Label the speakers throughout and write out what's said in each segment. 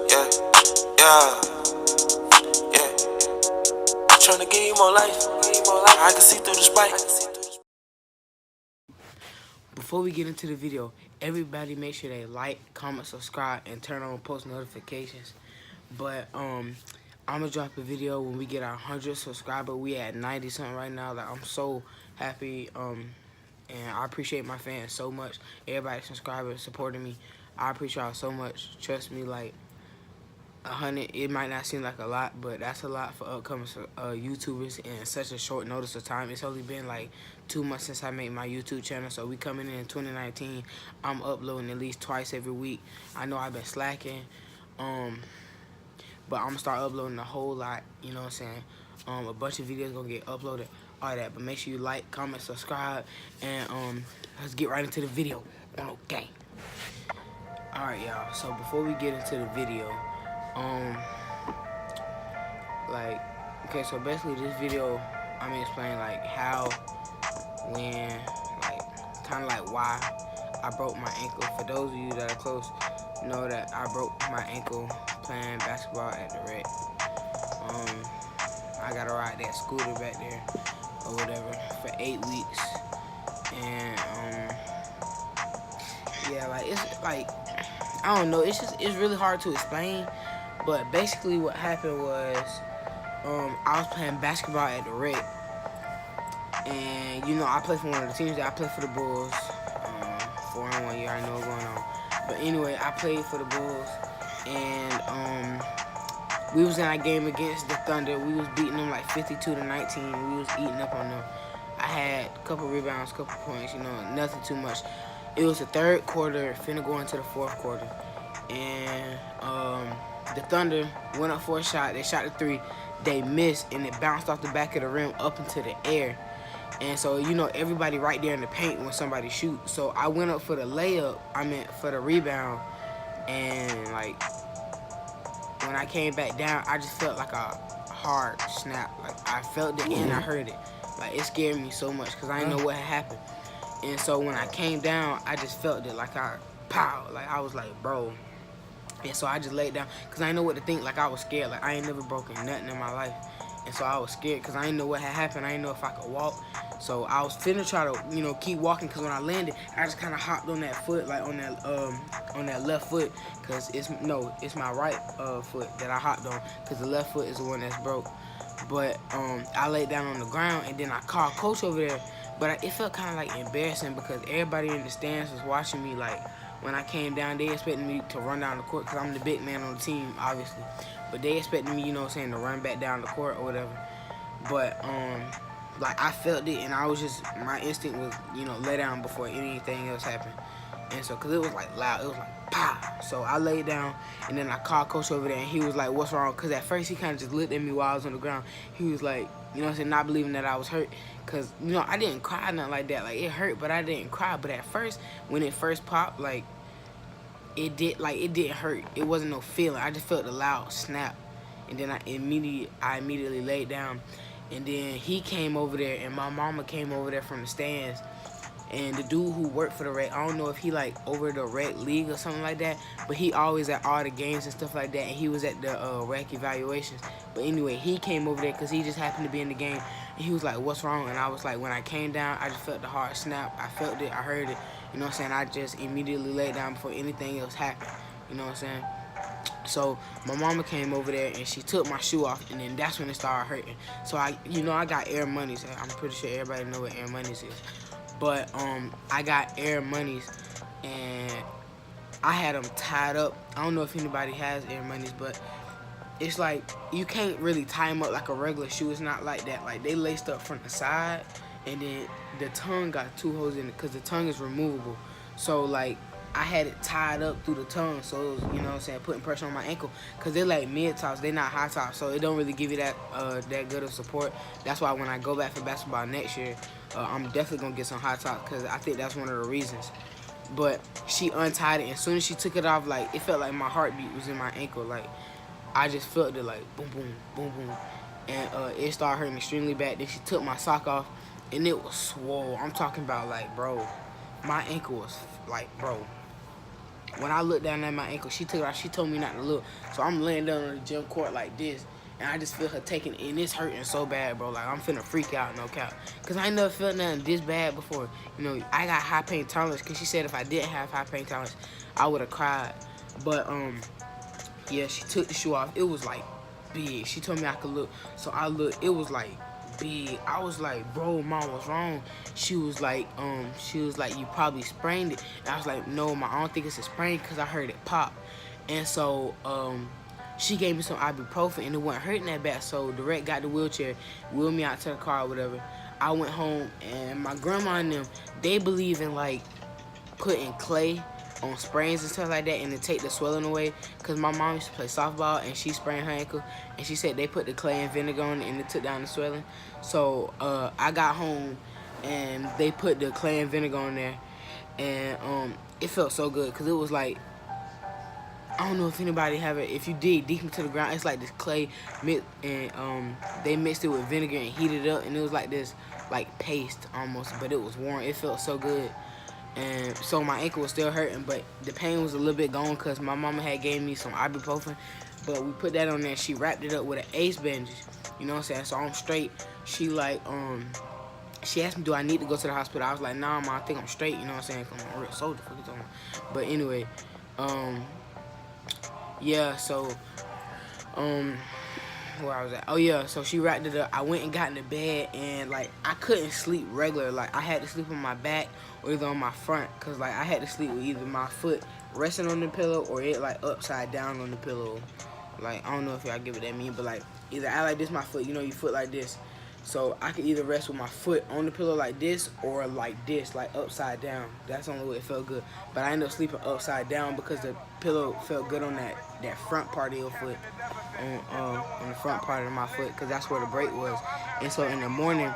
Speaker 1: Yeah, yeah, yeah. Tryna give you more life. I can see through the spike.
Speaker 2: Before we get into the video, everybody make sure they like, comment, subscribe, and turn on post notifications. But I'm gonna drop a video when we get our 100 subscribers. We at 90 something right now. Like, I'm so happy. And I appreciate my fans so much. Everybody subscribing, supporting me. I appreciate y'all so much. Trust me, like 100, it might not seem like a lot, but that's a lot for upcoming YouTubers in such a short notice of time. It's only been like 2 months since I made my YouTube channel, so we coming in 2019. I'm uploading at least twice every week. I know I've been slacking, but I'm gonna start uploading a whole lot. You know what I'm saying? A bunch of videos gonna get uploaded, all that. But make sure you like, comment, subscribe, and let's get right into the video. Okay. All right, y'all. So before we get into the video, like, okay, so basically this video, I'm gonna explain like how, when, like, kind of like why I broke my ankle. For those of you that are close, know that I broke my ankle playing basketball at the rec. I gotta ride that scooter back there or whatever for 8 weeks, and yeah, like, it's like, I don't know, it's really hard to explain. But basically what happened was, I was playing basketball at the rec, and you know, I play for one of the teams. I play for the Bulls. 4-1, you already know what's going on. But anyway, I played for the Bulls, and we was in our game against the Thunder. We was beating them like 52-19. We was eating up on them. I had a couple rebounds, couple points, you know, nothing too much. It was the third quarter, finna go into the fourth quarter, and the Thunder went up for a shot. They shot the three. They missed, and it bounced off the back of the rim up into the air. And so, you know, everybody right there in the paint when somebody shoots. So I went up for the layup, for the rebound, and like, when I came back down, I just felt like a hard snap. Like, I felt it and I heard it. Like, it scared me so much because I didn't know what had happened. And so when I came down, I just felt it, like pow. Like, I was like, bro. And so I just laid down because I didn't know what to think. Like, I was scared. Like, I ain't never broken nothing in my life. And so I was scared because I didn't know what had happened. I didn't know if I could walk. So I was finna try to, you know, keep walking, because when I landed, I just kind of hopped on that foot, like on that left foot, because it's my right foot that I hopped on, because the left foot is the one that's broke. But I laid down on the ground, and then I called coach over there. But it felt kind of like embarrassing because everybody in the stands was watching me. Like, when I came down, they expected me to run down the court because I'm the big man on the team, obviously. But they expected me, you know what I'm saying, to run back down the court or whatever. But like, I felt it, and I was just, my instinct was, you know, lay down before anything else happened. And so, because it was like loud, it was like pow. So I laid down, and then I called coach over there, and he was like, what's wrong? Because at first he kind of just looked at me while I was on the ground. He was like, you know what I'm saying, not believing that I was hurt. Because, you know, I didn't cry, nothing like that. Like, it hurt, but I didn't cry. But at first, when it first popped, like, it didn't hurt. It wasn't no feeling. I just felt the loud snap. And then I immediately laid down. And then he came over there, and my mama came over there from the stands. And the dude who worked for the rec, I don't know if he like over the rec league or something like that, but he always at all the games and stuff like that, and he was at the rec evaluations. But anyway, he came over there because he just happened to be in the game, and he was like, what's wrong? And I was like, when I came down, I just felt the hard snap. I felt it, I heard it, you know what I'm saying? I just immediately laid down before anything else happened, you know what I'm saying? So my mama came over there, and she took my shoe off, and then that's when it started hurting. So I got Air Money's. I'm pretty sure everybody know what Air Money's is. But I got Air Money's, and I had them tied up. I don't know if anybody has Air Money's, but it's like, you can't really tie them up like a regular shoe. It's not like that. Like, they laced up from the side, and then the tongue got 2 holes in it because the tongue is removable. So like, I had it tied up through the tongue, so it was, you know what I'm saying, putting pressure on my ankle, because they're like mid-tops, they're not high tops, so it don't really give you that that good of support. That's why when I go back for basketball next year, I'm definitely going to get some high tops, because I think that's one of the reasons. But she untied it, and as soon as she took it off, like, it felt like my heartbeat was in my ankle. Like, I just felt it, like, boom, boom, boom, boom, and it started hurting extremely bad. Then she took my sock off, and it was swole. I'm talking about, like, bro, my ankle was like, bro. When I looked down at my ankle, she took it out. She told me not to look. So I'm laying down on the gym court like this, and I just feel her taking it, and it's hurting so bad, bro. Like, I'm finna freak out, no cap. Because I ain't never felt nothing this bad before. You know, I got high pain tolerance, because she said if I didn't have high pain tolerance, I would have cried. But, yeah, she took the shoe off. It was, like, big. She told me I could look. So I looked. It was, like, big. I was like, bro, Mom, what's wrong? She was like, you probably sprained it. And I was like, no, Mom, I don't think it's a sprain because I heard it pop. And so, she gave me some ibuprofen and it wasn't hurting that bad. So Direct got the wheelchair, wheeled me out to the car or whatever. I went home and my grandma and them, they believe in like putting clay on sprains and stuff like that and to take the swelling away. Cause my mom used to play softball and she sprained her ankle and she said they put the clay and vinegar on it and it took down the swelling. So I got home and they put the clay and vinegar on there and it felt so good because it was like, I don't know if anybody have it. If you dig deep into the ground, it's like this clay and they mixed it with vinegar and heated it up, and it was like this, like paste almost, but it was warm. It felt so good, and so my ankle was still hurting, but the pain was a little bit gone because my mama had gave me some ibuprofen, but we put that on there. She wrapped it up with an ace bandage. You know what I'm saying? So I'm straight. She like she asked me, do I need to go to the hospital? I was like, nah, ma, I think I'm straight. You know what I'm saying? 'Cause I'm a real soldier. Fuck you talking about. But anyway, yeah, so, where I was at? Oh, yeah, so she wrapped it up. I went and got in the bed, and, like, I couldn't sleep regular. Like, I had to sleep on my back or either on my front, because, like, I had to sleep with either my foot resting on the pillow or it, like, upside down on the pillow. Like, I don't know if y'all get what that mean, but, like, either I like this, my foot, you know, your foot like this. So I could either rest with my foot on the pillow like this or like this, like upside down. That's the only way it felt good. But I ended up sleeping upside down because the pillow felt good on that front part of your foot, on the front part of my foot, because that's where the break was. And so in the morning,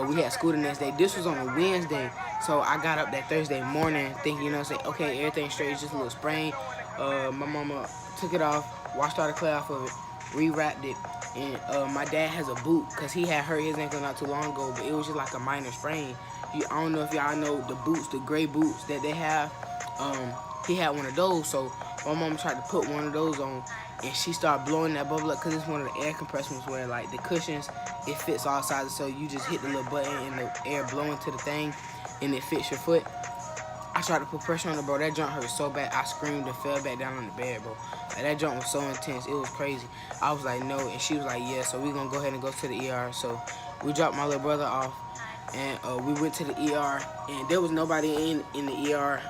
Speaker 2: we had school the next day. This was on a Wednesday, so I got up that Thursday morning thinking, you know, say, okay, everything's straight, it's just a little sprain. My mama took it off, washed all the clay off of it, rewrapped it. And my dad has a boot because he had hurt his ankle not too long ago, but it was just like a minor sprain. I don't know if y'all know the boots, the gray boots that they have. He had one of those, so my mom tried to put one of those on, and she started blowing that bubble up because it's one of the air compressors where like the cushions, it fits all sides, so you just hit the little button and the air blowing to the thing, and it fits your foot. I tried to put pressure on it, bro. That joint hurt so bad. I screamed and fell back down on the bed, bro. Like, that joint was so intense. It was crazy. I was like, no. And she was like, yeah, so we're going to go ahead and go to the ER. So we dropped my little brother off, and we went to the ER. And there was nobody in the ER.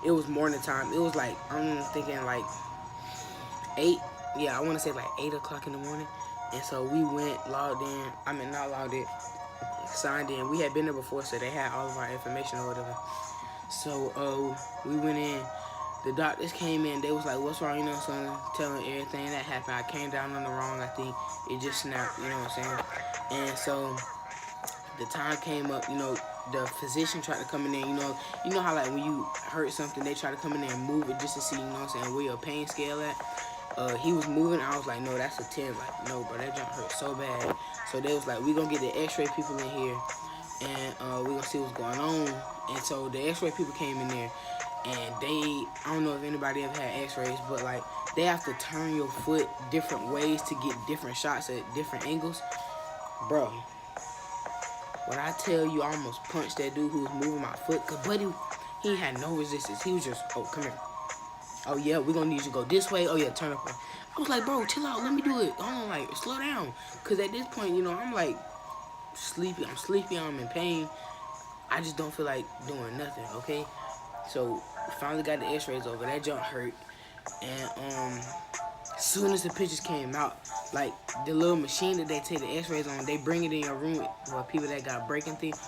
Speaker 2: It was morning time. It was like, I'm thinking like 8. Yeah, I want to say like 8 o'clock in the morning. And so we went, logged in. I mean, not logged in. Signed in. We had been there before, so they had all of our information or whatever. So we went in. The doctors came in. They was like, what's wrong? You know, son, telling everything that happened. I came down on the wrong. I think it just snapped. You know what I'm saying? And so the time came up. You know, the physician tried to come in there. You know how like when you hurt something, they try to come in there and move it just to see, you know what I'm saying, where your pain scale at. He was moving. I was like, no, that's a 10. Like, no, bro, that junk hurt so bad. So they was like, we gonna get the X-ray people in here, and we gonna see what's going on. And so the X-ray people came in there, and I don't know if anybody ever had X-rays, but like they have to turn your foot different ways to get different shots at different angles, bro. When I tell you, I almost punched that dude who was moving my foot, cause buddy, he had no resistance. He was just, oh, come here. Oh yeah, we're gonna need you to go this way. Oh yeah, turn up. I was like, bro, chill out, let me do it. I'm like, slow down. Cause at this point, you know, I'm like sleepy. I'm sleepy, I'm in pain. I just don't feel like doing nothing, okay? So finally got the X-rays over. That junk hurt. And as soon as the pictures came out, like the little machine that they take the X-rays on, they bring it in your room. Well, people that got broken things,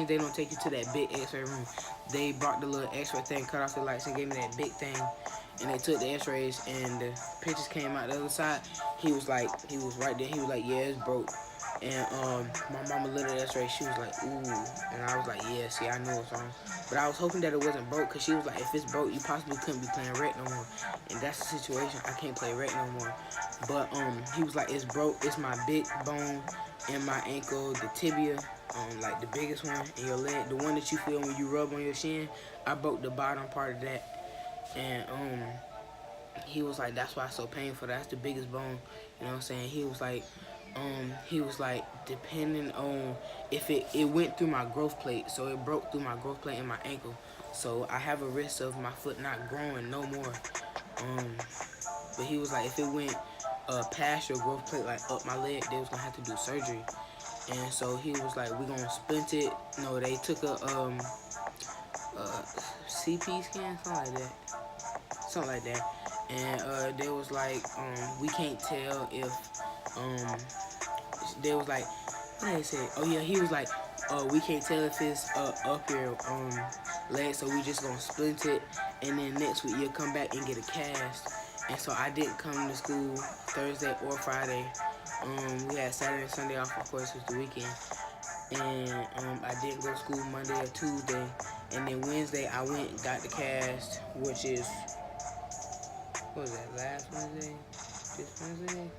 Speaker 2: they don't take you to that big X-ray room. They brought the little X-ray thing, cut off the lights, and gave me that big thing. And they took the X-rays, and the pictures came out the other side. He was right there. He was like, yeah, it's broke. And my mama looked at the X-ray. She was like, ooh. And I was like, yeah, see, I know it's wrong. But I was hoping that it wasn't broke, because she was like, if it's broke, you possibly couldn't be playing rec no more. And that's the situation. I can't play rec no more. But he was like, it's broke. It's my big bone in my ankle, the tibia. like the biggest one in your leg, the one that you feel when you rub on your shin. I broke the bottom part of that, and he was like, that's why it's so painful. That's the biggest bone. You know what I'm saying? He was like, depending on if it went through my growth plate, so it broke through my growth plate in my ankle. So I have a risk of my foot not growing no more. But he was like, if it went past your growth plate, like up my leg, they was gonna have to do surgery. And so he was like, we're gonna splint it. No, they took a CP scan, something like that. And they was like, we can't tell if they was like, what did they say? Oh yeah, he was like, we can't tell if it's up your leg, so we just gonna splint it, and then next week you'll come back and get a cast. And so I didn't come to school Thursday or Friday. We had Saturday and Sunday off, of course, it was the weekend. And I didn't go to school Monday or Tuesday. And then Wednesday I went and got the cast, which is, what was that, last Wednesday? This Wednesday?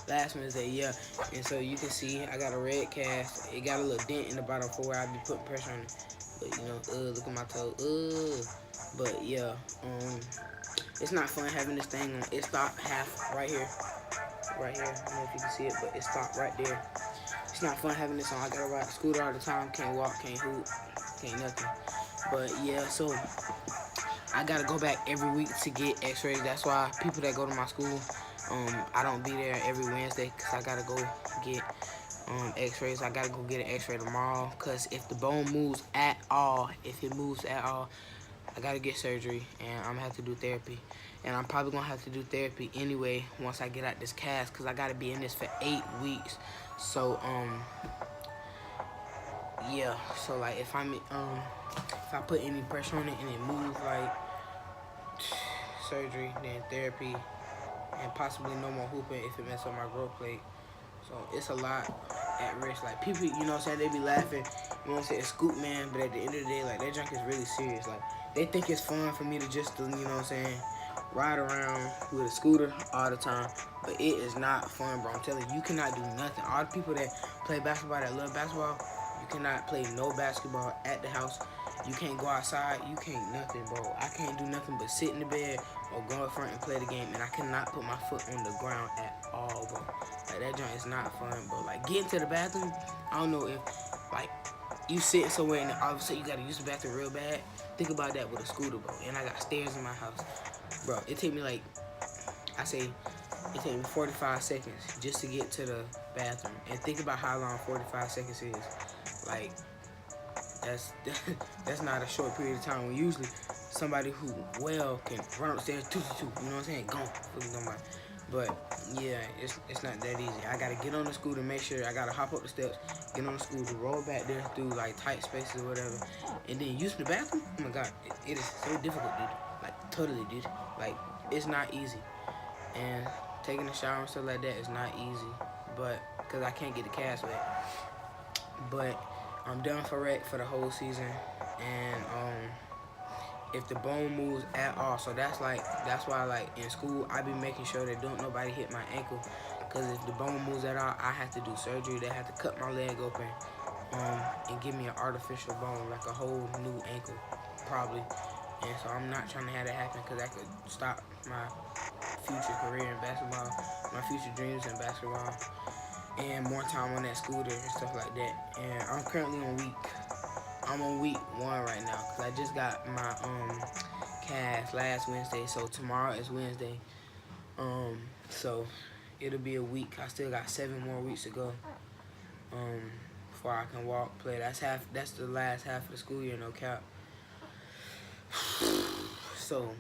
Speaker 2: Last Wednesday, yeah. And so you can see I got a red cast. It got a little dent in the bottom for where I be putting pressure on it. But you know, look at my toe. But yeah, it's not fun having this thing on. It stopped half right here. Right here. I don't know if you can see it, but it stopped right there. It's not fun having this on. I gotta ride the scooter all the time. Can't walk, can't hoop, can't nothing. But yeah, so I gotta go back every week to get x-rays. That's why people that go to my school, I don't be there every Wednesday because I gotta go get x-rays. I gotta go get an x-ray tomorrow because if the bone moves at all, I gotta get surgery and I'm gonna have to do therapy. And I'm probably gonna have to do therapy anyway once I get out this cast because I gotta be in this for 8 weeks. So yeah, so like if I put any pressure on it and it moves, like surgery, then therapy, and possibly no more hooping if it messes up my growth plate. So it's a lot at risk. Like people, you know what I'm saying, they be laughing, you know what I'm saying, scoop man, but at the end of the day, like that junk is really serious. Like they think it's fun for me to just, you know what I'm saying, ride around with a scooter all the time, but it is not fun, bro. I'm telling you, you cannot do nothing. All the people that play basketball, that love basketball, you cannot play no basketball at the house. You can't go outside. You can't nothing, bro. I can't do nothing but sit in the bed or go up front and play the game, and I cannot put my foot on the ground at all, bro. Like, that joint is not fun, bro. Like, getting to the bathroom, I don't know if, like, you sitting somewhere and all of a sudden you gotta use the bathroom real bad. Think about that with a scooter, bro. And I got stairs in my house. Bro, it take me like, it take me 45 seconds just to get to the bathroom. And think about how long 45 seconds is. Like, that's not a short period of time when usually somebody who can run upstairs, you know what I'm saying, gone. But yeah, it's not that easy. I gotta get on the scooter, make sure I gotta hop up the steps, get on the scooter, roll back there through like tight spaces or whatever, and then use the bathroom. Oh my god, it is so difficult, dude. Like totally, dude. Like it's not easy. And taking a shower and stuff like that is not easy, but because I can't get the cast wet. But I'm done for rec for the whole season, and if the bone moves at all, so that's why like in school I be making sure that don't nobody hit my ankle, because if the bone moves at all, I have to do surgery. They have to cut my leg open and give me an artificial bone, like a whole new ankle probably. And so I'm not trying to have that happen because that could stop my future career in basketball, my future dreams in basketball, and more time on that scooter and stuff like that. And I'm currently on week 1 right now because I just got my cast last Wednesday, so tomorrow is Wednesday. So it'll be a week. I still got 7 more weeks to go before I can walk, play. That's the last half of the school year, no cap. So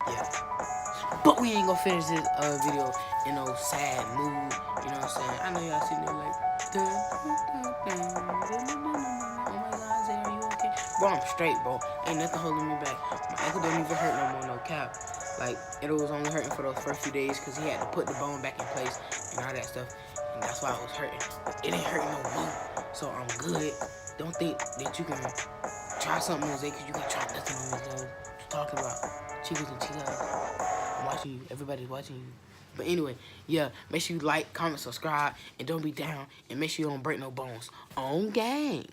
Speaker 2: yeah, but we ain't gonna finish this video in no sad mood, you know what I'm saying? I know y'all sitting there like, oh my god, Zay, are you okay? Bro, I'm straight, bro. Ain't nothing holding me back. My ankle don't even hurt no more, no cap. Like, it was only hurting for those first few days because he had to put the bone back in place and all that stuff, and that's why it was hurting. But it ain't hurting no more, so I'm good. Don't think that you can try something on Zay because you can try nothing on me, though. What you talking about? Chicas and chicas. I'm watching you. Everybody's watching you. But anyway, yeah, make sure you like, comment, subscribe, and don't be down. And make sure you don't break no bones. On game.